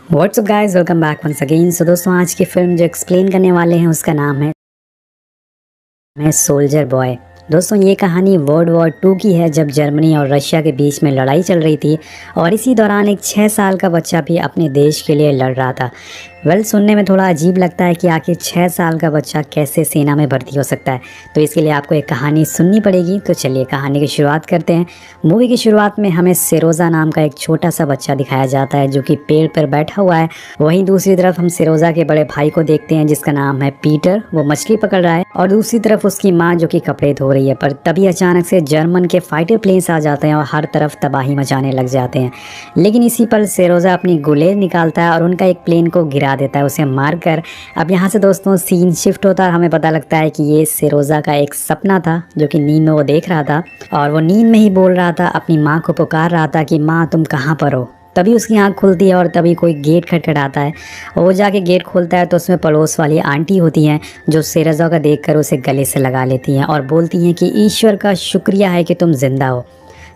WhatsApp guys, welcome back once again. So दोस्तों, आज की फिल्म जो एक्सप्लेन करने वाले हैं उसका नाम है सोल्जर बॉय। दोस्तों, ये कहानी वर्ल्ड वॉर 2 की है, जब जर्मनी और रशिया के बीच में लड़ाई चल रही थी और इसी दौरान एक 6 साल का बच्चा भी अपने देश के लिए लड़ रहा था। सुनने में थोड़ा अजीब लगता है कि आखिर 6 साल का बच्चा कैसे सेना में भर्ती हो सकता है, तो इसके लिए आपको एक कहानी सुननी पड़ेगी। तो चलिए कहानी की शुरुआत करते हैं। मूवी की शुरुआत में हमें सिरोजा नाम का एक छोटा सा बच्चा दिखाया जाता है जो कि पेड़ पर बैठा हुआ है। वहीं दूसरी तरफ हम सिरोजा के बड़े भाई को देखते हैं जिसका नाम है पीटर, वो मछली पकड़ रहा है, और दूसरी तरफ उसकी माँ जो कि कपड़े धो रही है। पर तभी अचानक से जर्मन के फाइटर प्लेन्स आ जाते हैं और हर तरफ तबाही मचाने लग जाते हैं। लेकिन इसी पर सिरोजा अपनी गुलेर निकालता है और उनका एक प्लेन को गिरा देता है, उसे मारकर। अब यहाँ से दोस्तों सीन शिफ्ट होता है, हमें पता लगता है कि ये सिरोजा का एक सपना था जो कि नींद में वो देख रहा था, और वो नींद में ही बोल रहा था, अपनी माँ को पुकार रहा था कि माँ तुम कहाँ पर हो। तभी उसकी आंख खुलती है और तभी कोई गेट खटखटाता है। वो जाके गेट खोलता है तो उसमें पड़ोस वाली आंटी होती हैं जो सिरोजा का देखकर उसे गले से लगा लेती हैं और बोलती हैं कि ईश्वर का शुक्रिया है कि तुम जिंदा हो।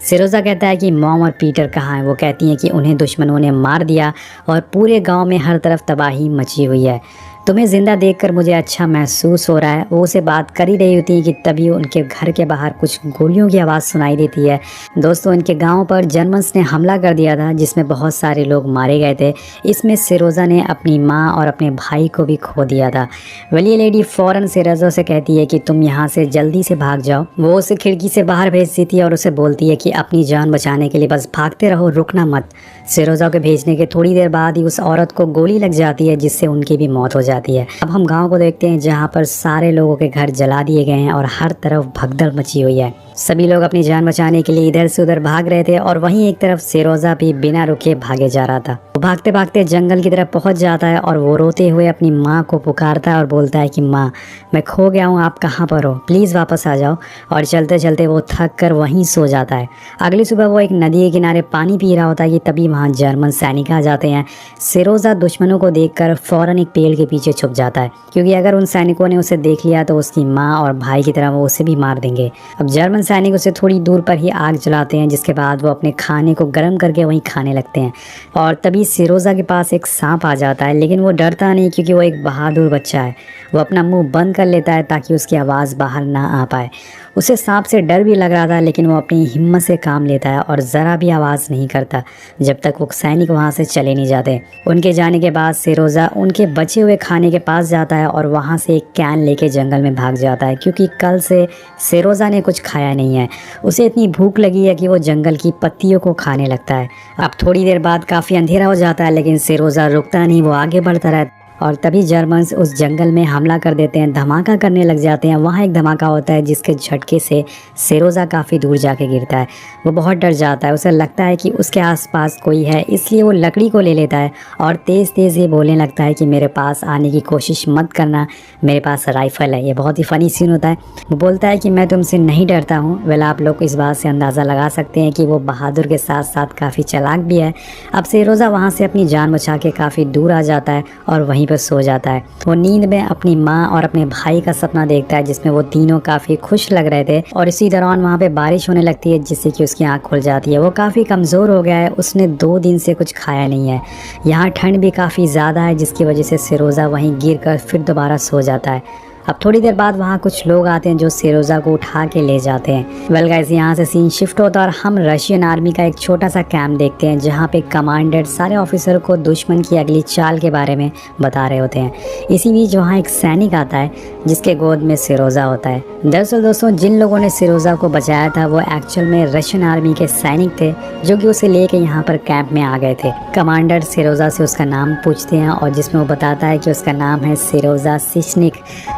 सिरोजा कहता है कि मॉम और पीटर कहाँ हैं। वो कहती हैं कि उन्हें दुश्मनों ने मार दिया और पूरे गांव में हर तरफ तबाही मची हुई है। तुम्हें ज़िंदा देखकर मुझे अच्छा महसूस हो रहा है। वो उसे बात कर ही रही होती है कि तभी उनके घर के बाहर कुछ गोलियों की आवाज़ सुनाई देती है। दोस्तों, इनके गांव पर जर्मन्स ने हमला कर दिया था जिसमें बहुत सारे लोग मारे गए थे। इसमें सिरोजा ने अपनी माँ और अपने भाई को भी खो दिया था। ये लेडी फ़ौरन सिरोजा से कहती है कि तुम यहाँ से जल्दी से भाग जाओ। वो उसे खिड़की से बाहर भेज देती है और उसे बोलती है कि अपनी जान बचाने के लिए बस भागते रहो, रुकना मत। सिरोजा को भेजने के थोड़ी देर बाद ही उस औरत को गोली लग जाती है जिससे उनकी भी मौत हो जाती है। अब हम गांव को देखते हैं जहां पर सारे लोगों के घर जला दिए गए हैं और हर तरफ भगदड़ मची हुई है। सभी लोग अपनी जान बचाने के लिए इधर से उधर भाग रहे थे और वहीं एक तरफ सिरोजा भी बिना रुके भागे जा रहा था। वो भागते भागते जंगल की तरफ पहुंच जाता है और वो रोते हुए अपनी माँ को पुकारता है और बोलता है कि माँ, मैं खो गया हूँ, आप कहाँ पर हो, प्लीज़ वापस आ जाओ। और चलते चलते वो थक कर वहीं सो जाता है। अगली सुबह वो एक नदी के किनारे पानी पी रहा होता है कि तभी वहाँ जर्मन सैनिक आ जाते हैं। सिरोजा दुश्मनों को देखकर फौरन एक पेड़ के पीछे छुप जाता है, क्योंकि अगर उन सैनिकों ने उसे देख लिया तो उसकी माँ और भाई की तरह वो उसे भी मार देंगे। अब जर्मन सैनिक उसे थोड़ी दूर पर ही आग जलाते हैं, जिसके बाद वो अपने खाने को गर्म करके वहीं खाने लगते हैं। और तभी सिरोजा के पास एक सांप आ जाता है, लेकिन वो डरता नहीं क्योंकि वो एक बहादुर बच्चा है। वो अपना मुंह बंद कर लेता है ताकि उसकी आवाज़ बाहर ना आ पाए। उसे सांप से डर भी लग रहा था, लेकिन वो अपनी हिम्मत से काम लेता है और ज़रा भी आवाज़ नहीं करता जब तक वो सैनिक वहाँ से चले नहीं जाते। उनके जाने के बाद सिरोजा उनके बचे हुए खाने के पास जाता है और वहाँ से एक कैन लेके जंगल में भाग जाता है, क्योंकि कल से सिरोजा ने कुछ खाया नहीं है। उसे इतनी भूख लगी है कि वो जंगल की पत्तियों को खाने लगता है। अब थोड़ी देर बाद काफ़ी अंधेरा हो जाता है, लेकिन सिरोजा रुकता नहीं, वो आगे बढ़ता रहता है। और तभी जर्मन्स उस जंगल में हमला कर देते हैं, धमाका करने लग जाते हैं। वहाँ एक धमाका होता है जिसके झटके से सिरोजा काफ़ी दूर जाके गिरता है। वो बहुत डर जाता है, उसे लगता है कि उसके आसपास कोई है, इसलिए वो लकड़ी को ले लेता है और तेज़ तेज़ ये बोलने लगता है कि मेरे पास आने की कोशिश मत करना, मेरे पास राइफ़ल है। ये बहुत ही फ़नी सीन होता है। वो बोलता है कि मैं तुमसे नहीं डरता हूँ। आप लोग इस बात से अंदाज़ा लगा सकते हैं कि वो बहादुर के साथ साथ काफ़ी चालाक भी है। अब सिरोजा वहाँ से अपनी जान बचा के काफ़ी दूर आ जाता है और वहीं पर सो जाता है। वो नींद में अपनी माँ और अपने भाई का सपना देखता है जिसमें वो तीनों काफ़ी खुश लग रहे थे। और इसी दौरान वहाँ पे बारिश होने लगती है जिससे कि उसकी आँख खुल जाती है। वो काफ़ी कमज़ोर हो गया है, उसने 2 दिन से कुछ खाया नहीं है। यहाँ ठंड भी काफ़ी ज़्यादा है जिसकी वजह से सिरोजा वहीं गिर कर फिर दोबारा सो जाता है। अब थोड़ी देर बाद वहाँ कुछ लोग आते हैं जो सिरोजा को उठा के ले जाते हैं। गाइस, यहाँ से सीन शिफ्ट होता है और हम रशियन आर्मी का एक छोटा सा कैंप देखते हैं जहाँ पे कमांडर सारे ऑफिसर को दुश्मन की अगली चाल के बारे में बता रहे होते हैं। इसी बीच वहाँ एक सैनिक आता है जिसके गोद में सिरोजा होता है। दरअसल दोस्तों, जिन लोगों ने सिरोजा को बचाया था वो एक्चुअल में रशियन आर्मी के सैनिक थे जो कि उसे लेके यहाँ पर कैंप में आ गए थे। कमांडर सिरोजा से उसका नाम पूछते हैं और जिसमें वो बताता है कि उसका नाम है सिरोजा सिशनिक।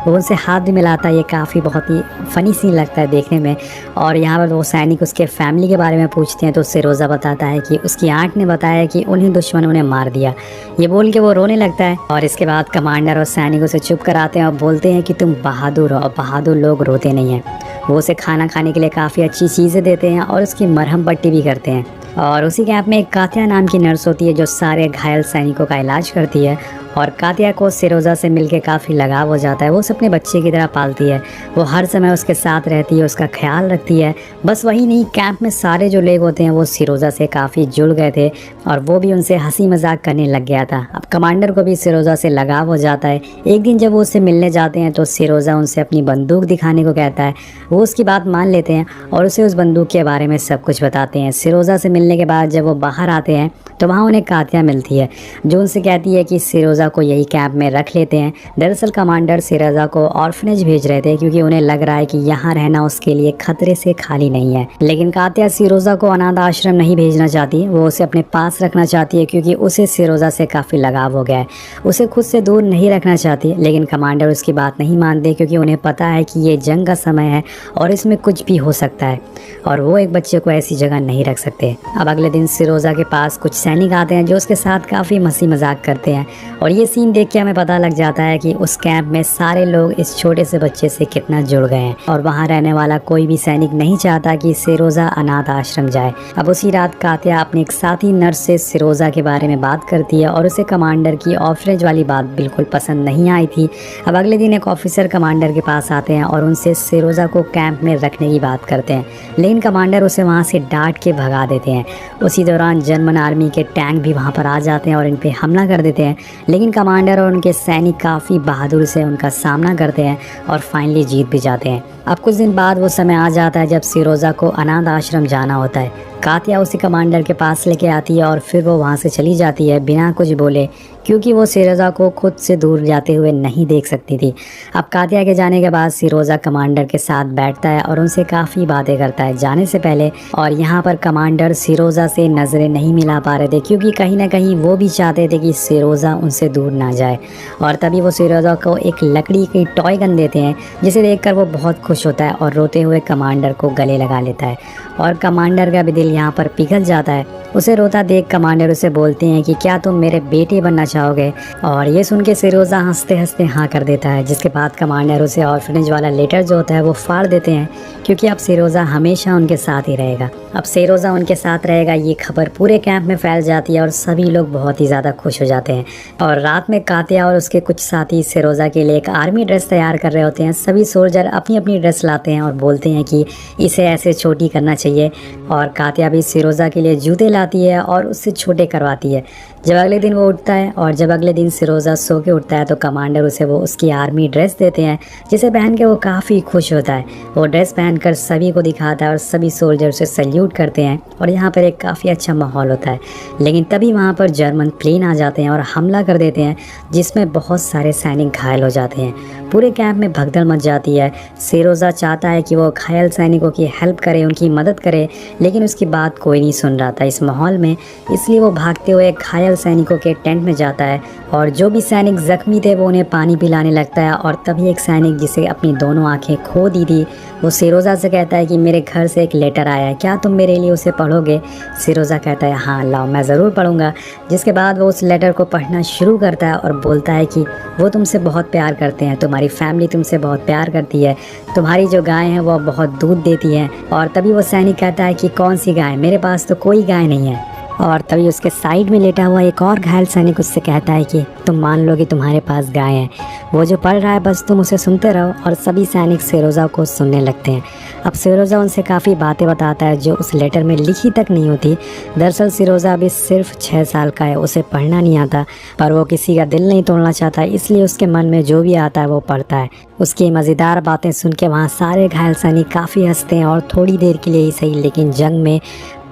वो उनसे हाथ भी मिलाता है। ये काफ़ी बहुत ही फ़नी सीन लगता है देखने में। और यहाँ पर वो सैनिक उसके फैमिली के बारे में पूछते हैं तो सिरोजा बताता है कि उसकी आंट ने बताया कि उन्हें दुश्मनों ने मार दिया। ये बोल के वो रोने लगता है और इसके बाद कमांडर और सैनिक उसे चुप कराते हैं और बोलते हैं कि तुम बहादुर हो और बहादुर लोग रोते नहीं हैं। वो उसे खाना खाने के लिए काफ़ी अच्छी चीज़ें देते हैं और उसकी मरहम पट्टी भी करते हैं। और उसी कैंप में एक कात्या नाम की नर्स होती है जो सारे घायल सैनिकों का इलाज करती है। और कातिया को सिरोजा से मिलके काफ़ी लगाव हो जाता है। वो उसे अपने बच्चे की तरह पालती है, वो हर समय उसके साथ रहती है, उसका ख्याल रखती है। बस वही नहीं, कैंप में सारे जो लोग होते हैं वो सिरोजा से काफ़ी जुड़ गए थे और वो भी उनसे हंसी मजाक करने लग गया था। अब कमांडर को भी सिरोजा से लगाव हो जाता है। एक दिन जब वो उससे मिलने जाते हैं तो सिरोजा उनसे अपनी बंदूक दिखाने को कहता है। वो उसकी बात मान लेते हैं और उसे उस बंदूक के बारे में सब कुछ बताते हैं। सिरोजा से मिलने के बाद जब वो बाहर आते हैं तो वहाँ उन्हें कातिया मिलती है, जो उनसे कहती है कि सिरोजा को यही कैंप में रख लेते हैं। दरअसल कमांडर सिरोजा को ऑर्फनेज भेज रहे थे क्योंकि उन्हें लग रहा है कि यहाँ रहना उसके लिए खतरे से खाली नहीं है। लेकिन कातिया सिरोजा को अनाथ आश्रम नहीं भेजना चाहती, वो उसे अपने पास रखना चाहती है क्योंकि उसे सिरोजा से काफ़ी लगाव हो गया है। उसे खुद से दूर नहीं रखना चाहती, लेकिन कमांडर उसकी बात नहीं मानते क्योंकि उन्हें पता है कि ये जंग का समय है और इसमें कुछ भी हो सकता है और वो एक बच्चे को ऐसी जगह नहीं रख सकते। अब अगले दिन सिरोजा के पास कुछ सैनिक आते हैं जो उसके साथ काफ़ी हंसी मजाक करते हैं और ये सीन देख के हमें पता लग जाता है कि उस कैंप में सारे लोग इस छोटे से बच्चे से कितना जुड़ गए हैं और वहाँ रहने वाला कोई भी सैनिक नहीं चाहता कि सिरोजा अनाथ आश्रम जाए। अब उसी रात कातिया अपने एक साथी नर्स से सिरोजा के बारे में बात करती है और उसे कमांडर की ऑर्फनेज वाली बात बिल्कुल पसंद नहीं आई थी। अब अगले दिन एक ऑफिसर कमांडर के पास आते हैं और उनसे सिरोजा को कैंप में रखने की बात करते हैं, लेकिन कमांडर उसे वहाँ से डांट के भगा देते हैं। उसी दौरान जर्मन आर्मी के टैंक भी वहाँ पर आ जाते हैं और इन पे हमला कर देते हैं, लेकिन कमांडर और उनके सैनिक काफ़ी बहादुर से उनका सामना करते हैं और फाइनली जीत भी जाते हैं। अब कुछ दिन बाद वो समय आ जाता है जब सिरोजा को अनाथ आश्रम जाना होता है। कातिया उसे कमांडर के पास लेके आती है और फिर वो वहाँ से चली जाती है बिना कुछ बोले, क्योंकि वो सिरोजा को खुद से दूर जाते हुए नहीं देख सकती थी। अब कातिया के जाने के बाद सिरोजा कमांडर के साथ बैठता है और उनसे काफ़ी बातें करता है जाने से पहले। और यहाँ पर कमांडर सिरोजा से नज़रें नहीं मिला पा रहे थे क्योंकि कहीं ना कहीं वो भी चाहते थे कि सिरोजा उनसे दूर ना जाए। और तभी वो सिरोजा को एक लकड़ी की टॉय गन देते हैं, जिसे देखकर वो बहुत खुश होता है और रोते हुए कमांडर को गले लगा लेता है और कमांडर का भी दिल यहाँ पर पिघल जाता है। उसे रोता देख कमांडर उसे बोलते हैं कि क्या तुम मेरे बेटे बनना चाहोगे, और ये सुन के सिरोजा हंसते हंसते हाँ कर देता है। जिसके बाद कमांडर उसे ऑर्फनेज वाला लेटर जो होता है वो फाड़ देते हैं क्योंकि अब सिरोजा हमेशा उनके साथ ही रहेगा। अब सिरोजा उनके साथ रहेगा ये खबर पूरे कैंप में फैल जाती है और सभी लोग बहुत ही ज़्यादा खुश हो जाते हैं। और रात में कातिया और उसके कुछ साथी सिरोजा के लिए एक आर्मी ड्रेस तैयार कर रहे होते हैं। सभी सोल्जर अपनी अपनी ड्रेस लाते हैं और बोलते हैं कि इसे ऐसे छोटी करना चाहिए, और कातिया भी सिरोजा के लिए जूते लाती है और उससे छोटे करवाती है। जब अगले दिन वो उठता है और जब अगले दिन सिरोजा सो के उठता है तो कमांडर उसे वो उसकी आर्मी ड्रेस देते हैं, जिसे पहन के वो काफ़ी खुश होता है। वो ड्रेस पहनकर सभी को दिखाता है और सभी सोल्जर उसे सल्यूट करते हैं और यहाँ पर एक काफ़ी अच्छा माहौल होता है। लेकिन तभी वहाँ पर जर्मन प्लेन आ जाते हैं और हमला कर देते हैं, जिसमें बहुत सारे सैनिक घायल हो जाते हैं। पूरे कैंप में भगदड़ मच जाती है। सिरोजा चाहता है कि वो घायल सैनिकों की हेल्प करे, उनकी मदद करे, लेकिन उसकी बात कोई नहीं सुन रहा था इस माहौल में। इसलिए वो भागते हुए घायल सैनिकों के टेंट में जाता है और जो भी सैनिक जख्मी थे वो उन्हें पानी पिलाने लगता है। और तभी एक सैनिक जिसे अपनी दोनों आंखें खो दी थी वो सिरोजा से कहता है कि मेरे घर से एक लेटर आया है, क्या तुम मेरे लिए उसे पढ़ोगे? सिरोजा कहता है हाँ लाओ, मैं ज़रूर पढ़ूंगा। जिसके बाद वो उस लेटर को पढ़ना शुरू करता है और बोलता है कि वो तुमसे बहुत प्यार करते हैं, तुम्हारी फैमिली तुमसे बहुत प्यार करती है, तुम्हारी जो गाय है वो बहुत दूध देती है। और तभी वो सैनिक कहता है कि कौन सी गाय? मेरे पास तो कोई गाय नहीं है। और तभी उसके साइड में लेटा हुआ एक और घायल सैनिक उससे कहता है कि तुम मान लो कि तुम्हारे पास गाय है, वो जो पढ़ रहा है बस तुम उसे सुनते रहो। और सभी सैनिक सिरोजा को सुनने लगते हैं। अब सिरोजा उनसे काफ़ी बातें बताता है जो उस लेटर में लिखी तक नहीं होती। दरअसल सिरोजा अभी सिर्फ 6 साल का है, उसे पढ़ना नहीं आता, पर वो किसी का दिल नहीं तोड़ना चाहता, इसलिए उसके मन में जो भी आता है वो पढ़ता है। उसकी मज़ेदार बातें सुन के वहाँ सारे घायल सैनिक काफ़ी हंसते हैं और थोड़ी देर के लिए ही सही लेकिन जंग में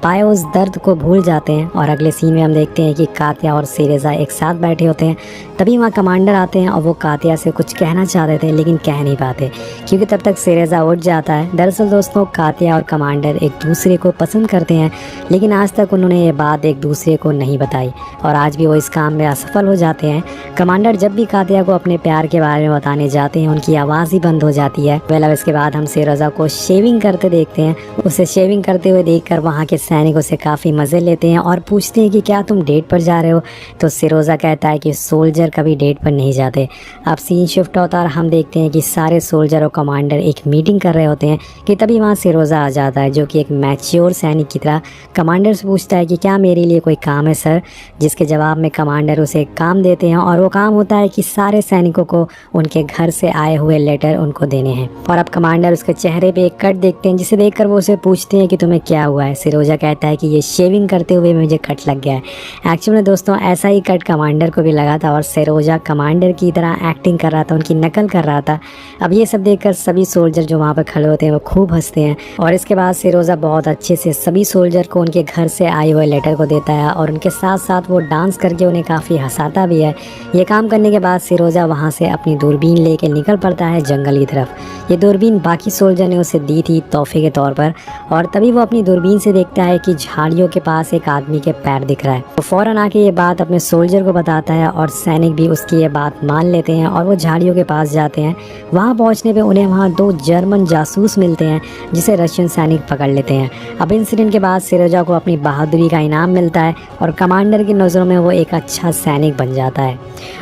पाए उस दर्द को भूल जाते हैं। और अगले सीन में हम देखते हैं कि कातिया और सिरोजा एक साथ बैठे होते हैं। तभी वहाँ कमांडर आते हैं और वो कातिया से कुछ कहना चाहते थे लेकिन कह नहीं पाते क्योंकि तब तक सिरोजा उठ जाता है। दरअसल दोस्तों कातिया और कमांडर एक दूसरे को पसंद करते हैं, लेकिन आज तक उन्होंने ये बात एक दूसरे को नहीं बताई और आज भी वो इस काम में असफल हो जाते हैं। कमांडर जब भी कातिया को अपने प्यार के बारे में बताने जाते हैं उनकी आवाज़ ही बंद हो जाती है। वेल अब इसके बाद हम सिरोजा को शेविंग करते देखते हैं। उसे शेविंग करते हुए देखकर वहाँ के सैनिक उसे काफ़ी मज़े लेते हैं और पूछते हैं कि क्या तुम डेट पर जा रहे हो। तो सिरोजा कहता है कि सोल्जर कभी डेट पर नहीं जाते। अब सीन शिफ्ट होता है और हम देखते हैं कि सारे सोल्जर और कमांडर एक मीटिंग कर रहे होते हैं कि तभी वहाँ सिरोजा आ जाता है, जो कि एक मैच्योर सैनिक की तरह कमांडर से पूछता है कि क्या मेरे लिए कोई काम है सर। जिसके जवाब में कमांडर उसे एक काम देते हैं और वो काम होता है कि सारे सैनिकों को उनके घर से आए हुए लेटर उनको देने हैं। और अब कमांडर उसके चेहरे पे एक कट देखते हैं, जिसे देखकर वो उसे पूछते हैं कि तुम्हें क्या हुआ है। सिरोजा कहता है कि ये शेविंग करते हुए मुझे कट लग गया है। एक्चुअली में दोस्तों ऐसा ही कट कमांडर को भी लगा था और सिरोजा कमांडर की तरह एक्टिंग कर रहा था, उनकी नकल कर रहा था। अब ये सब देखकर सभी सोल्जर जो वहाँ पर खड़े होते हैं वो खूब हंसते हैं। और इसके बाद सिरोजा बहुत अच्छे से सभी सोल्जर को उनके घर से आए हुए लेटर को देता है और उनके साथ साथ वो डांस करके उन्हें काफ़ी हंसाता भी है। ये काम करने के बाद सिरोजा वहाँ से अपनी दूरबीन लेके निकल पड़ता है जंगल की तरफ। ये दूरबीन बाकी सोल्जर ने उसे दी थी तोहफे के तौर पर, और तभी वो अपनी दूरबीन से देखता है कि झाड़ियों के पास एक आदमी के पैर दिख रहा है। वो फौरन आके ये बात अपने सोल्जर को बताता है और सैनिक भी उसकी ये बात मान लेते हैं और वो झाड़ियों के पास जाते हैं। वहाँ पहुँचने पे उन्हें वहाँ 2 जर्मन जासूस मिलते हैं, जिसे रशियन सैनिक पकड़ लेते हैं। अब इंसिडेंट के बाद सिरोजा को अपनी बहादुरी का इनाम मिलता है और कमांडर की नज़रों में वो एक अच्छा सैनिक बन जाता है।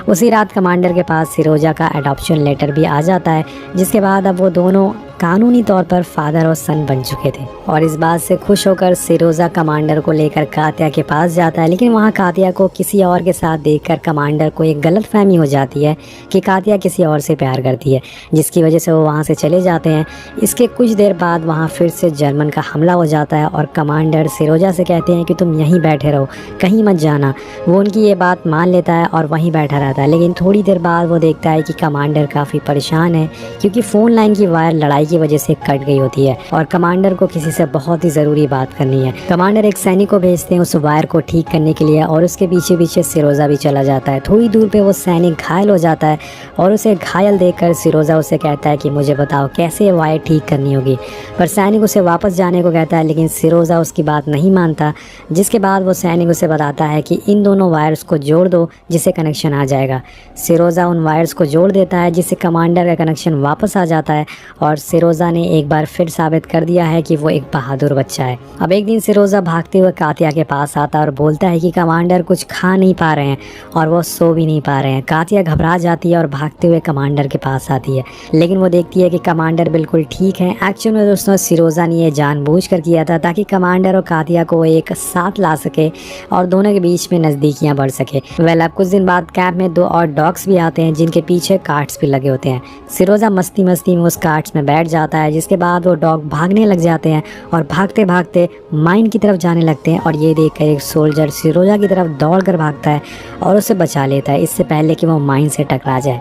उसी रात कमांडर के पास सिरोजा का एडॉप्शन लेटर भी आ जाता है, जिसके बाद अब वो दोनों कानूनी तौर पर फादर और सन बन चुके थे। और इस बात से खुश होकर सिरोजा कमांडर को लेकर कातिया के पास जाता है, लेकिन वहाँ कातिया को किसी और के साथ देखकर कमांडर को एक गलतफहमी हो जाती है कि कातिया किसी और से प्यार करती है, जिसकी वजह से वो वहाँ से चले जाते हैं। इसके कुछ देर बाद वहाँ फिर से जर्मन का हमला हो जाता है और कमांडर सिरोजा से कहते हैं कि तुम यहीं बैठे रहो, कहीं मत जाना। वो उनकी ये बात मान लेता है और वहीं बैठा रहता है। लेकिन थोड़ी देर बाद वो देखता है कि कमांडर काफ़ी परेशान है, क्योंकि फ़ोन लाइन की वायर लड़ाई की वजह से कट गई होती है और कमांडर को किसी से बहुत ही ज़रूरी बात करनी है। कमांडर एक सैनिक को भेजते हैं उस वायर को ठीक करने के लिए और उसके पीछे पीछे सिरोजा भी चला जाता है। थोड़ी दूर पे वो सैनिक घायल हो जाता है और उसे घायल देखकर सिरोजा उसे कहता है कि मुझे बताओ कैसे ये वायर ठीक करनी होगी। पर सैनिक उसे वापस जाने को कहता है, लेकिन सिरोजा उसकी बात नहीं मानता। जिसके बाद वो सैनिक उसे बताता है कि इन दोनों वायर्स को जोड़ दो, जिससे कनेक्शन आ जाएगा। सिरोजा उन वायर्स को जोड़ देता है, जिससे कमांडर का कनेक्शन वापस आ जाता है और सिरोजा ने एक बार फिर साबित कर दिया है कि वो एक बहादुर बच्चा है। अब एक दिन सिरोजा भागते हुए कातिया के पास आता है और बोलता है कि कमांडर कुछ खा नहीं पा रहे हैं और वो सो भी नहीं पा रहे हैं। कातिया घबरा जाती है और भागते हुए कमांडर के पास आती है, लेकिन वो देखती है कि कमांडर बिल्कुल ठीक है। एक्चुअल में दोस्तों सिरोजा ने ये जानबूझकर किया था ताकि कमांडर और कातिया को एक साथ ला सके और दोनों के बीच में नज़दीकियाँ बढ़ सके। वेल अब कुछ दिन बाद कैंप में 2 और डॉग्स भी आते हैं, जिनके पीछे कार्ड्स भी लगे होते हैं। सिरोजा मस्ती मस्ती में उस कार्ड्स में बैठ जाता है, जिसके बाद वो डॉग भागने लग जाते हैं और भागते भागते माइन की तरफ जाने लगते हैं। और ये देखकर एक सोल्जर सिरोजा की तरफ दौड़कर भागता है और उसे बचा लेता है, इससे पहले कि वो माइन से टकरा जाए।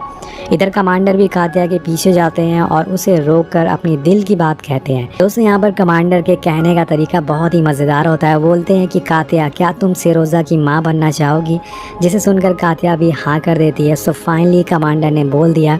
इधर कमांडर भी कातिया के पीछे जाते हैं और उसे रोककर अपनी दिल की बात कहते हैं। दोस्तों यहाँ पर कमांडर के कहने का तरीका बहुत ही मज़ेदार होता है। बोलते हैं कि कातिया क्या तुम सिरोजा की माँ बनना चाहोगी, जिसे सुनकर कातिया भी हाँ कर देती है। सो फाइनली कमांडर ने बोल दिया,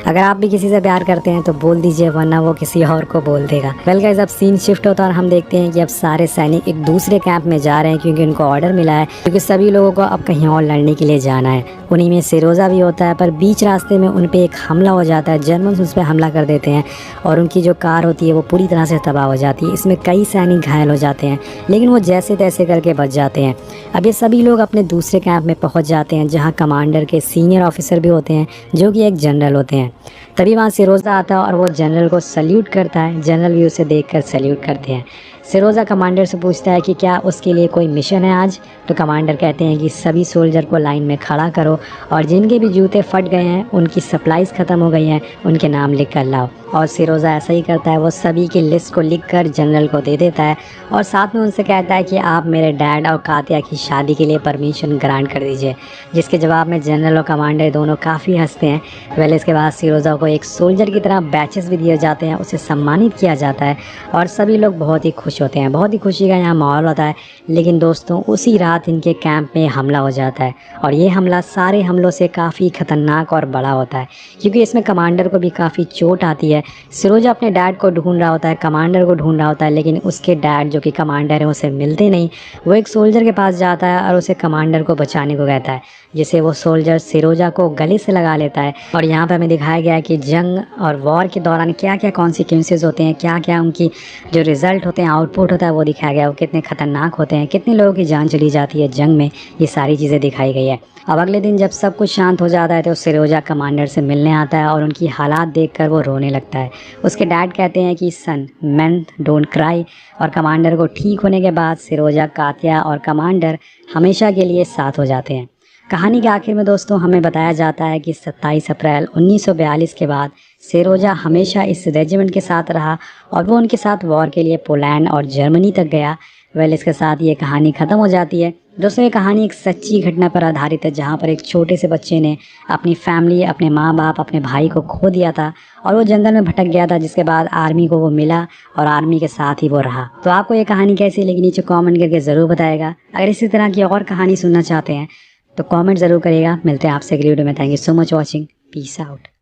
अगर आप भी किसी से प्यार करते हैं तो बोल दीजिए, वरना वो किसी और को बोल देगा। वेल गाइस अब सीन शिफ्ट होता है और हम देखते हैं कि अब सारे सैनिक एक दूसरे कैंप में जा रहे हैं, क्योंकि उनको ऑर्डर मिला है, क्योंकि सभी लोगों को अब कहीं और लड़ने के लिए जाना है। उन्हीं में सिरोजा भी होता है, पर बीच रास्ते में उन पे एक हमला हो जाता है। जर्मन उस पर हमला कर देते हैं और उनकी जो कार होती है वो पूरी तरह से तबाह हो जाती है। इसमें कई सैनिक घायल हो जाते हैं, लेकिन वो जैसे तैसे करके बच जाते हैं। अब ये सभी लोग अपने दूसरे कैंप में पहुंच जाते हैं, जहां कमांडर के सीनियर ऑफिसर भी होते हैं, जो कि एक जनरल होते हैं। तभी वहाँ सिरोजा आता है और वो जनरल को सल्यूट करता है। जनरल भी उसे देखकर सल्यूट करते हैं। सिरोजा कमांडर से पूछता है कि क्या उसके लिए कोई मिशन है आज। तो कमांडर कहते हैं कि सभी सोल्जर को लाइन में खड़ा करो और जिनके भी जूते फट गए हैं, उनकी सप्लाईज ख़त्म हो गई हैं, उनके नाम लिख कर लाओ। और सिरोजा ऐसा ही करता है, वो सभी की लिस्ट को लिखकर जनरल को दे देता है और साथ में उनसे कहता है कि आप मेरे डैड और कातिया की शादी के लिए परमिशन ग्रांट कर दीजिए। जिसके जवाब में जनरल और कमांडर दोनों काफ़ी हंसते हैं। पहले इसके बाद सिरोजा को एक सोल्जर की तरह बैचेस भी दिए जाते हैं, उसे सम्मानित किया जाता है और सभी लोग बहुत ही खुश होते हैं। बहुत ही खुशी का यहाँ माहौल होता है। लेकिन दोस्तों उसी रात इनके कैंप में हमला हो जाता है और ये हमला सारे हमलों से काफ़ी ख़तरनाक और बड़ा होता है, क्योंकि इसमें कमांडर को भी काफ़ी चोट आती है। सिरोजा अपने डैड को ढूंढ रहा होता है, कमांडर को ढूंढ रहा होता है, लेकिन उसके डैड जो कि कमांडर है उसे मिलते नहीं। वो एक सोल्जर के पास जाता है और उसे कमांडर को बचाने को कहता है, जिसे वो सोल्जर सिरोजा को गले से लगा लेता है। और यहाँ पे हमें दिखाया गया है कि जंग और वॉर के दौरान क्या क्या कॉन्सिक्वेंसेस होते हैं, क्या क्या उनकी जो रिज़ल्ट होते हैं, आउटपुट होता है वो दिखाया गया, वो कितने खतरनाक होते हैं, कितने लोगों की जान चली जाती है जंग में, ये सारी चीज़ें दिखाई गई है। अब अगले दिन जब सब कुछ शांत हो जाता है तो सिरोजा कमांडर से मिलने आता है और उनकी हालात देखकर वो रोने लगता है। उसके डैड कहते हैं कि सन मैन डोंट क्राई, और कमांडर को ठीक होने के बाद सिरोजा, कात्या और कमांडर हमेशा के लिए साथ हो जाते हैं। कहानी के आखिर में दोस्तों हमें बताया जाता है कि 27 अप्रैल 1942 के बाद सिरोजा हमेशा इस रेजिमेंट के साथ रहा और वो उनके साथ वॉर के लिए पोलैंड और जर्मनी तक गया। इसके साथ ये कहानी ख़त्म हो जाती है। दोस्तों ये कहानी एक सच्ची घटना पर आधारित है, जहाँ पर एक छोटे से बच्चे ने अपनी फैमिली, अपने माँ बाप, अपने भाई को खो दिया था और वो जंगल में भटक गया था, जिसके बाद आर्मी को वो मिला और आर्मी के साथ ही वो रहा। तो आपको ये कहानी कैसी लगी नीचे कमेंट करके ज़रूर बताएगा। अगर इसी तरह की और कहानी सुनना चाहते हैं तो कमेंट ज़रूर करिएगा। मिलते हैं आपसे अगली वीडियो में। Thank you so much watching. Peace out.